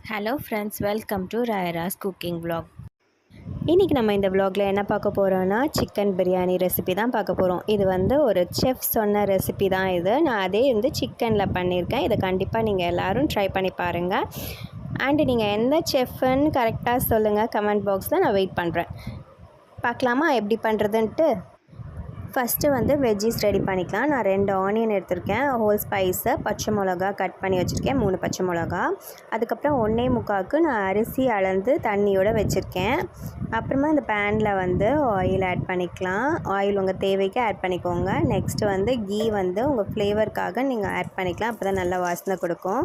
Hello friends, welcome to ராயராஸ் cooking vlog. இன்றைக்கி நம்ம இந்த vlogல என்ன பார்க்க போகிறோன்னா சிக்கன் பிரியாணி ரெசிபி தான் பார்க்க போகிறோம். இது ஒரு செஃப் சொன்ன ரெசிபி தான். நான் அதே சிக்கனில் பண்ணியிருக்கேன். இதை கண்டிப்பாக நீங்கள் எல்லோரும் ட்ரை பண்ணி பாருங்கள். அண்டு நீங்கள் எந்த செஃப்ன்னு கரெக்டாக சொல்லுங்கள் கமெண்ட் பாக்ஸில். நான் வெயிட் பண்ணுறேன். பார்க்கலாமா எப்படி பண்ணுறதுன்ட்டு? ஃபஸ்ட்டு வெஜ்ஜீஸ் ரெடி பண்ணிக்கலாம். நான் 2 ஆனியன் எடுத்திருக்கேன், ஹோல் ஸ்பைஸு, பச்சை மிளகா கட் பண்ணி வச்சுருக்கேன், 3 பச்சை மிளகா. அதுக்கப்புறம் 1.25 நான் அரிசி அளந்து தண்ணியோடு வச்சுருக்கேன். அப்புறமா இந்த பேனில் ஆயில் ஆட் பண்ணிக்கலாம். ஆயில் உங்கள் தேவைக்கு ஆட் பண்ணிக்கோங்க. நெக்ஸ்ட்டு கீ உங்கள் ஃப்ளேவருக்காக நீங்கள் ஆட் பண்ணிக்கலாம். அப்போ தான் நல்லா வாசனை கொடுக்கும்.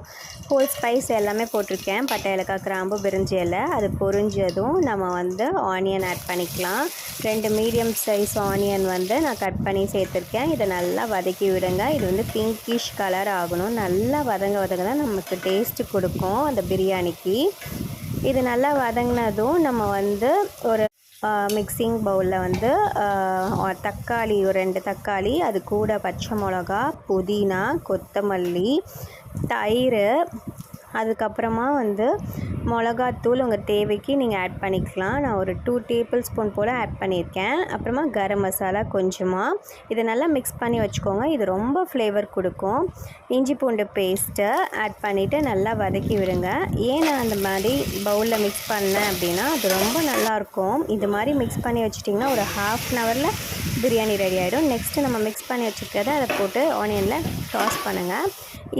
ஹோல் ஸ்பைஸ் எல்லாமே போட்டிருக்கேன், பட்டை, ஏலக்காய், கிராம்பு, பிரிஞ்சி இலை. அது பொரிஞ்சதும் நம்ம ஆனியன் ஆட் பண்ணிக்கலாம். 2 மீடியம் சைஸ் ஆனியன் நான் கட் பண்ணி சேர்த்துருக்கேன். இதை நல்லா வதக்கி விடுங்க. இது பிங்கிஷ் கலர் ஆகணும். நல்லா வதங்க தான் நமக்கு டேஸ்ட்டு கொடுக்கும் அந்த பிரியாணிக்கு. இது நல்லா வதங்கினதும் நம்ம ஒரு மிக்சிங் பவுலில் தக்காளி, 2 தக்காளி, அது கூட பச்சை மிளகா, புதினா, கொத்தமல்லி, தயிர், அதுக்கப்புறமா மிளகாத்தூள் உங்கள் தேவைக்கு நீங்கள் ஆட் பண்ணிக்கலாம். நான் ஒரு 2 டேபிள் ஸ்பூன் போல் ஆட் பண்ணியிருக்கேன். அப்புறமா கரம் மசாலா கொஞ்சமாக. இதை நல்லா மிக்ஸ் பண்ணி வச்சுக்கோங்க. இது ரொம்ப ஃப்ளேவர் கொடுக்கும். இஞ்சி பூண்டு பேஸ்ட்டை ஆட் பண்ணிவிட்டு நல்லா வதக்கி விடுங்க. ஏன் நான் அந்த மாதிரி பவுலில் மிக்ஸ் பண்ணேன் அப்படின்னா அது ரொம்ப நல்லாயிருக்கும். இது மாதிரி மிக்ஸ் பண்ணி வச்சிட்டிங்கன்னா ஒரு 1/2 ஹவரில் பிரியாணி ரெடி ஆகிடும். நெக்ஸ்ட்டு நம்ம மிக்ஸ் பண்ணி வச்சுருக்கிறத அதை போட்டு ஆனியனில் டாஸ் பண்ணுங்கள்.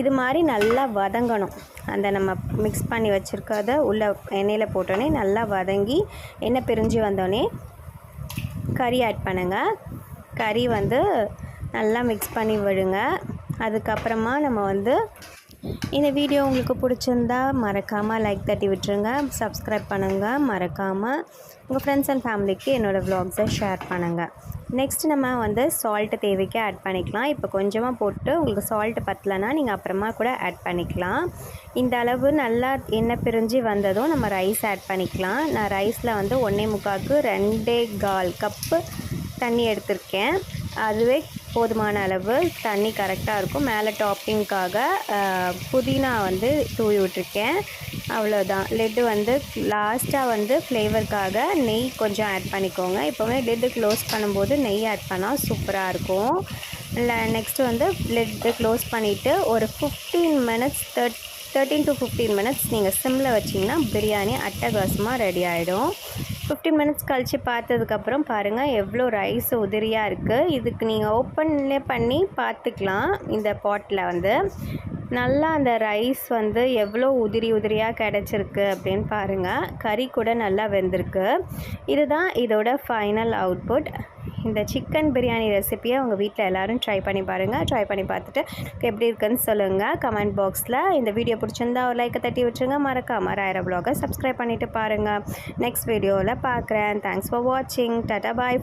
இது மாதிரி நல்லா வதங்கணும். அந்த நம்ம மிக்ஸ் பண்ணி வச்சுருக்கிறத உள்ள எண்ணெயில் போட்டோன்னே நல்லா வதங்கி எண்ணெய் பிரிஞ்சு வந்தோடனே கறி ஆட் பண்ணுங்கள். கறி நல்லா மிக்ஸ் பண்ணி விடுங்க. அதுக்கப்புறமா நம்ம இந்த வீடியோ உங்களுக்கு பிடிச்சிருந்தா மறக்காமல் லைக் தட்டி விட்டுருங்க. சப்ஸ்கிரைப் பண்ணுங்கள். மறக்காமல் உங்கள் ஃப்ரெண்ட்ஸ் அண்ட் ஃபேமிலிக்கு என்னோடய vlogsஸை ஷேர் பண்ணுங்கள். நெக்ஸ்ட் நம்ம சால்ட்டு தேவைக்கு ஆட் பண்ணிக்கலாம். இப்போ கொஞ்சமாக போட்டு உங்களுக்கு சால்ட்டு பத்தலைன்னா நீங்கள் அப்புறமா கூட ஆட் பண்ணிக்கலாம். இந்த அளவு நல்லா எண்ணெய் பிரிஞ்சு வந்ததும் நம்ம ரைஸ் ஆட் பண்ணிக்கலாம். நான் ரைஸில் 1.25க்கு 2.25 கப்பு தண்ணி எடுத்திருக்கேன். அதுவே போதுமான அளவு தண்ணி கரெக்டாக இருக்கும். மேலே டாப்பிங்காக புதினா தூவி விட்டுருக்கேன். அவ்வளோதான். லெட்டு லாஸ்ட்டாக ஃப்ளேவருக்காக நெய் கொஞ்சம் ஆட் பண்ணிக்கோங்க. இப்போவே லெட்டு க்ளோஸ் பண்ணும்போது நெய் ஆட் பண்ணால் சூப்பராக இருக்கும். இல்லை நெக்ஸ்ட்டு லெட்டு க்ளோஸ் பண்ணிவிட்டு ஒரு 15 மினிட்ஸ் 13 to 15 மினிட்ஸ் நீங்கள் சிம்மில் வச்சிங்கன்னா பிரியாணி அட்டகாசமாக ரெடி ஆகிடும். 15 மினிட்ஸ் கழித்து பார்த்ததுக்கப்புறம் பாருங்கள் எவ்வளோ ரைஸ் உதிரியாக இருக்குது. இதுக்கு நீங்கள் ஓப்பன்லே பண்ணி பார்த்துக்கலாம். இந்த பாட்டில் நல்லா அந்த ரைஸ் எவ்வளோ உதிரியாக கிடச்சிருக்கு அப்படின்னு பாருங்கள். கறி கூட நல்லா வெந்திருக்கு. இதுதான் இதோட ஃபைனல் அவுட்புட். இந்த சிக்கன் பிரியாணி ரெசிப்பியை உங்கள் வீட்டில் எல்லோரும் ட்ரை பண்ணி பாருங்கள். ட்ரை பண்ணி பார்த்துட்டு எப்படி இருக்குன்னு சொல்லுங்கள் கமெண்ட் பாக்ஸில். இந்த வீடியோ பிடிச்சிருந்தா ஒரு லைக்கை தட்டி விட்டுருங்க. மறக்காமல் ராயரா vlog-ஐ சப்ஸ்கிரைப் பண்ணிவிட்டு பாருங்கள். நெக்ஸ்ட் வீடியோவில் பார்க்குறேன். தேங்க்ஸ் ஃபார் வாட்சிங். டாடா பாய்.